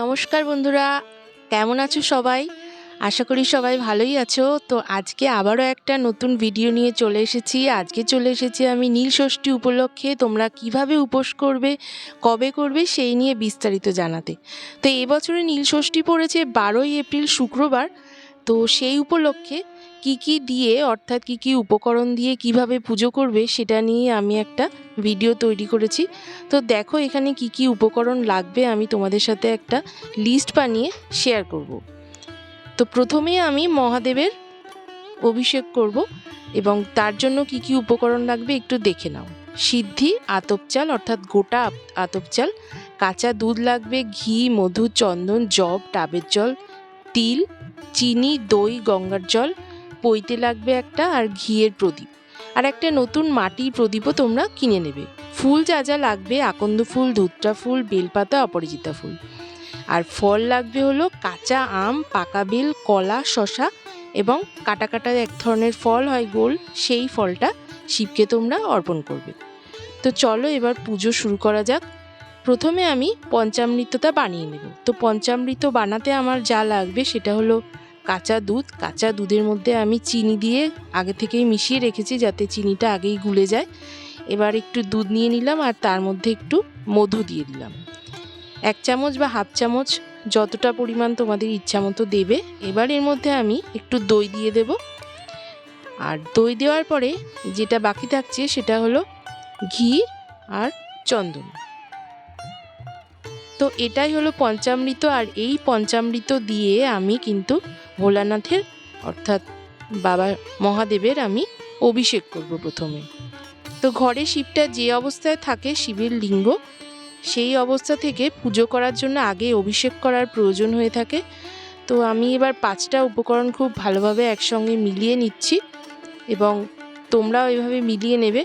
নমস্কার বন্ধুরা, কেমন আছো সবাই? আশা করি সবাই ভালোই আছো। তো আজকে আবারও একটা নতুন ভিডিও নিয়ে চলে এসেছি। আজকে চলে এসেছি আমি নীল ষষ্ঠী উপলক্ষে তোমরা কিভাবে উপোস করবে, কবে করবে সেই নিয়ে বিস্তারিত জানাতে। তো এবছরে নীল ষষ্ঠী পড়েছে 12ই এপ্রিল শুক্রবার। তো সেই উপলক্ষে কি দিয়ে অর্থাৎ কি উপকরণ দিয়ে কিভাবে পুজো করবে সেটা নিয়ে আমি একটা ভিডিও তৈরি করেছি। তো দেখো এখানে কি উপকরণ লাগবে আমি তোমাদের সাথে একটা লিস্ট বানিয়ে শেয়ার করব। তো প্রথমেই আমি মহাদেবের অভিষেক করব এবং তার জন্য কি উপকরণ লাগবে একটু দেখে নাও। সিদ্ধি আতপ চাল অর্থাৎ গোটা আতপ চাল, কাঁচা দুধ লাগবে, ঘি, মধু, চন্দন, জব, ডাবের জল, তিল, চিনি, দই, গঙ্গার জল, পৈতে লাগবে একটা, আর ঘিয়ের প্রদীপ, আর একটা নতুন মাটির প্রদীপও তোমরা কিনে নেবে। ফুল যা লাগবে আকন্দ ফুল, ধুত্রা ফুল, বেলপাতা, অপরাজিতা ফুল। আর ফল লাগবে হলো কাঁচা আম, পাকা বেল, কলা, শশা এবং কাটা এক ধরনের ফল হয় গোল, সেই ফলটা শিবকে তোমরা অর্পণ করবে। তো চলো এবার পুজো শুরু করা যাক। প্রথমে আমি পঞ্চামৃতটা বানিয়ে নেব। তো পঞ্চামৃত বানাতে আমার যা লাগবে সেটা হলো কাঁচা দুধ। কাঁচা দুধের মধ্যে আমি চিনি দিয়ে আগে থেকেই মিশিয়ে রেখেছি যাতে চিনিটা আগেই গুলে যায়। এবার একটু দুধ নিয়ে নিলাম আর তার মধ্যে একটু মধু দিয়ে দিলাম। 1 চামচ বা হাফ চামচ যতটা পরিমাণ তোমাদের ইচ্ছা মতো দেবে। এবার এর মধ্যে আমি একটু দই দিয়ে দেব। আর দই দেওয়ার পরে যেটা বাকি থাকছে সেটা হলো ঘি আর চন্দন। তো এটাই হলো পঞ্চামৃত, আর এই পঞ্চামৃত দিয়ে আমি কিন্তু ভোলানাথের অর্থাৎ বাবা মহাদেবের আমি অভিষেক করব প্রথমে। তো ঘরে শিবটা যে অবস্থায় থাকে শিবের লিঙ্গ, সেই অবস্থা থেকে পুজো করার জন্য আগে অভিষেক করার প্রয়োজন হয়ে থাকে। তো আমি এবার 5টা উপকরণ খুব ভালোভাবে একসঙ্গে মিলিয়ে নিচ্ছি এবং তোমরাও এভাবে মিলিয়ে নেবে।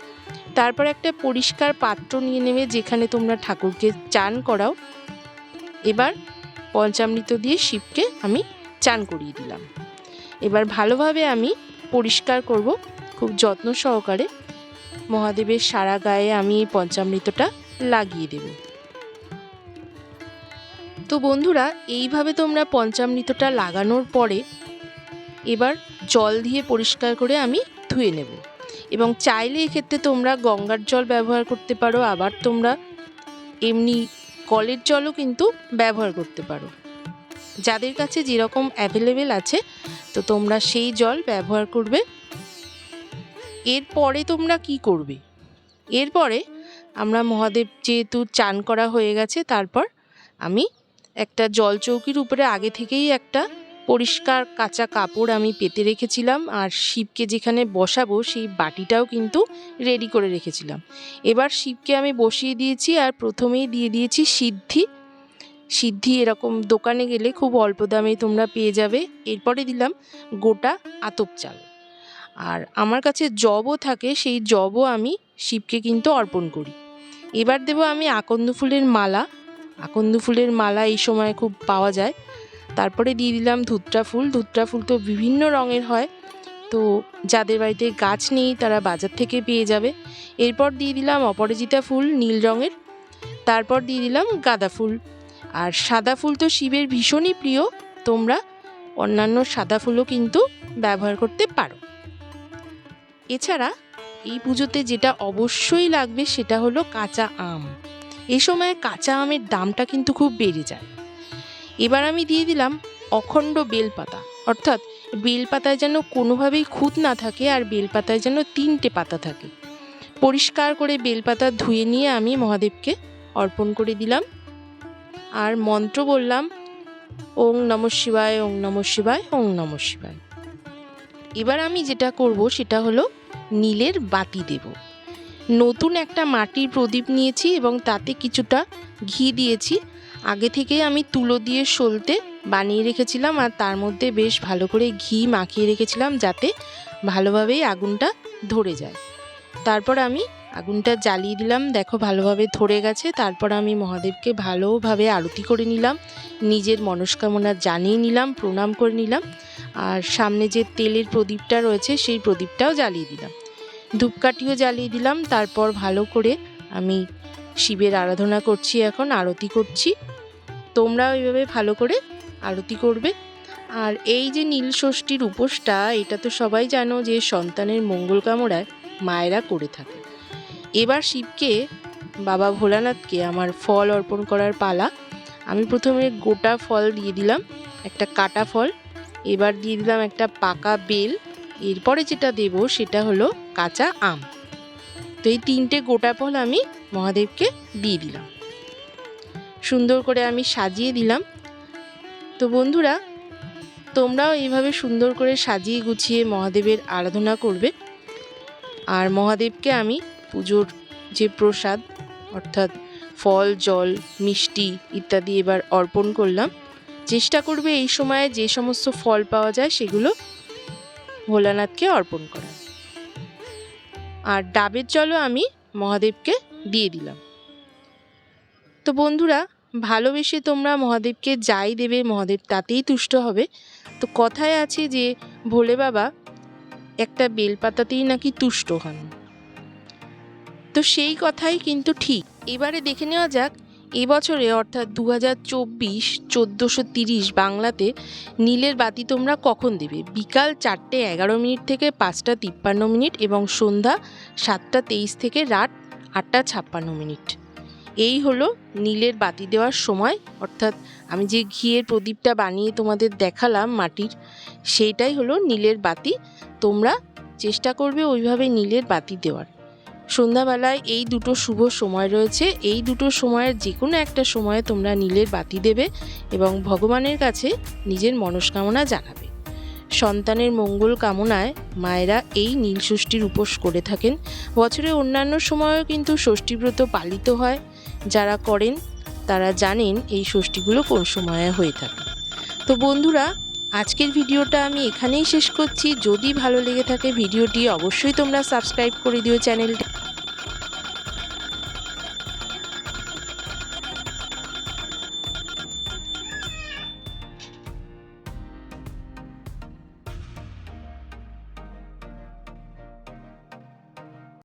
তারপর একটা পরিষ্কার পাত্র নিয়ে নেবে যেখানে তোমরা ঠাকুরকে চান করাও। এবার পঞ্চামৃত দিয়ে শিবকে আমি চান করিয়ে দিলাম। এবার ভালোভাবে আমি পরিষ্কার করব খুব যত্ন সহকারে। মহাদেবের সারা গায়ে আমি এই পঞ্চামৃতটা লাগিয়ে দেব। তো বন্ধুরা, এইভাবে তোমরা পঞ্চামৃতটা লাগানোর পরে এবার জল দিয়ে পরিষ্কার করে আমি ধুয়ে নেব। এবং চাইলে এক্ষেত্রে তোমরা গঙ্গার জল ব্যবহার করতে পারো, আবার তোমরা এমনি কলের জলও কিন্তু ব্যবহার করতে পারো। যাদের কাছে যেরকম অ্যাভেলেবেল আছে তো তোমরা সেই জল ব্যবহার করবে। এরপরে তোমরা কি করবে? এরপরে আমরা মহাদেব যেহেতু চান করা হয়ে গেছে, তারপর আমি একটা জল চৌকির উপরে আগে থেকেই একটা পরিষ্কার কাঁচা কাপড় আমি পেতে রেখেছিলাম, আর শিবকে যেখানে বসাবো সেই বাটিটাও কিন্তু রেডি করে রেখেছিলাম। এবার শিবকে আমি বসিয়ে দিয়েছি আর প্রথমেই দিয়ে দিয়েছি সিদ্ধি। সিদ্ধি এরকম দোকানে গেলে খুব অল্প দামে তোমরা পেয়ে যাবে। এরপরে দিলাম গোটা আতপ চাল, আর আমার কাছে জবও থাকে, সেই জবও আমি শিবকে কিন্তু অর্পণ করি। এবার দেব আমি আকন্দ ফুলের মালা। আকন্দ ফুলের মালা এই সময় খুব পাওয়া যায়। তারপরে দিয়ে দিলাম ধুত্রা ফুল। ধুত্রা ফুল তো বিভিন্ন রঙের হয়, তো যাদের বাড়িতে গাছ নেই তারা বাজার থেকে পেয়ে যাবে। এরপর দিয়ে দিলাম অপরাজিতা ফুল নীল রঙের। তারপর দিয়ে দিলাম গাঁদা ফুল। আর সাদা ফুল তো শিবের ভীষণই প্রিয়, তোমরা অন্যান্য সাদা ফুলও কিন্তু ব্যবহার করতে পারো। এছাড়া এই পুজোতে যেটা অবশ্যই লাগবে সেটা হলো কাঁচা আম। এই সময় কাঁচা আমের দামটা কিন্তু খুব বেড়ে যায়। এবার আমি দিয়ে দিলাম অখণ্ড বেলপাতা, অর্থাৎ বেলপাতায় যেন কোনোভাবেই খুঁত না থাকে, আর বেলপাতায় যেন 3টে পাতা থাকে। পরিষ্কার করে বেলপাতা ধুয়ে নিয়ে আমি মহাদেবকে অর্পণ করে দিলাম আর মন্ত্র বললাম, ওং নমঃ শিবায়, ওং নমঃ শিবায়, ওং নমঃ শিবায়। এবার আমি যেটা করব সেটা হলো নীলের বাতি দেব। নতুন একটা মাটির প্রদীপ নিয়েছি এবং তাতে কিছুটা ঘি দিয়েছি। আগে থেকে আমি তুলো দিয়ে সলতে বানিয়ে রেখেছিলাম আর তার মধ্যে বেশ ভালো করে ঘি মাখিয়ে রেখেছিলাম যাতে ভালোভাবেই আগুনটা ধরে যায়। তারপর আমি আগুনটা জ্বালিয়ে দিলাম, দেখো ভালোভাবে ধরে গেছে। তারপর আমি মহাদেবকে ভালোভাবে আরতি করে নিলাম, নিজের মনস্কামনা জানিয়ে নিলাম, প্রণাম করে নিলাম, আর সামনে যে তেলের প্রদীপটা রয়েছে সেই প্রদীপটাও জ্বালিয়ে দিলাম, ধূপকাঠিও জ্বালিয়ে দিলাম। তারপর ভালো করে আমি শিবের আরাধনা করছি, এখন আরতি করছি। তোমরাও এইভাবে ভালো করে আরতি করবে। আর এই যে নীল ষষ্ঠীর উপোসটা, এটা তো সবাই জানো যে সন্তানের মঙ্গল কামনায় মায়েরা করে থাকে। এবার শিবকে, বাবা ভোলানাথকে আমার ফল অর্পণ করার পালা। আমি প্রথমে গোটা ফল দিয়ে দিলাম, একটা কাটা ফল, এবার দিয়ে দিলাম একটা পাকা বেল, এরপরে যেটা দেব সেটা হলো কাঁচা আম। তো এই 3টে গোটা ফল আমি মহাদেবকে দিয়ে দিলাম, সুন্দর করে আমি সাজিয়ে দিলাম। তো বন্ধুরা, তোমরাও এইভাবে সুন্দর করে সাজিয়ে গুছিয়ে মহাদেবের আরাধনা করবে। আর মহাদেবকে আমি পুজোর যে প্রসাদ অর্থাৎ ফল, জল, মিষ্টি ইত্যাদি এবার অর্পণ করলাম। চেষ্টা করবে এই সময়ে যে সমস্ত ফল পাওয়া যায় সেগুলো ভোলানাথকে অর্পণ করার। আর ডাবের জলও আমি মহাদেবকে দিয়ে দিলাম। তো বন্ধুরা, ভালোবেসে তোমরা মহাদেবকে যাই দেবে মহাদেব তাতেই তুষ্ট হবে। তো কথায় আছে যে ভোলে বাবা একটা বেলপাতাতেই নাকি তুষ্ট হন। তো সেই কথাই কিন্তু ঠিক। এবারে দেখে নেওয়া যাক এবছরে অর্থাৎ 2024 1430 বাংলাতে নীলের বাতি তোমরা কখন দেবে। বিকাল 4:11 থেকে 5:53 এবং সন্ধ্যা 7:23 থেকে রাত 8:56। এই হলো নীলের বাতি দেওয়ার সময়। অর্থাৎ আমি যে ঘিয়ের প্রদীপটা বানিয়ে তোমাদের দেখালাম মাটির, সেইটাই হলো নীলের বাতি। তোমরা চেষ্টা করবে ওইভাবে নীলের বাতি দেওয়ার। সন্ধ্যাবেলায় এই দুটো শুভ সময় রয়েছে, এই দুটো সময়ের যে কোনো একটা সময়ে তোমরা নীলের বাতি দেবে এবং ভগবানের কাছে নিজের মনস্কামনা জানাবে। সন্তানের মঙ্গল কামনায় মায়েরা এই নীল ষষ্ঠীর উপোস করে থাকেন। বছরের অন্যান্য সময়েও কিন্তু ষষ্ঠীব্রত পালিত হয়। যারা করেন তারা জানেন এই ষষ্ঠীগুলো কোন সময়ে হয়ে থাকে। তো বন্ধুরা, আজকের ভিডিওটা আমি এখানেই শেষ করছি। যদি ভালো লেগে থাকে ভিডিওটি অবশ্যই তোমরা সাবস্ক্রাইব করে দিও চ্যানেলটি।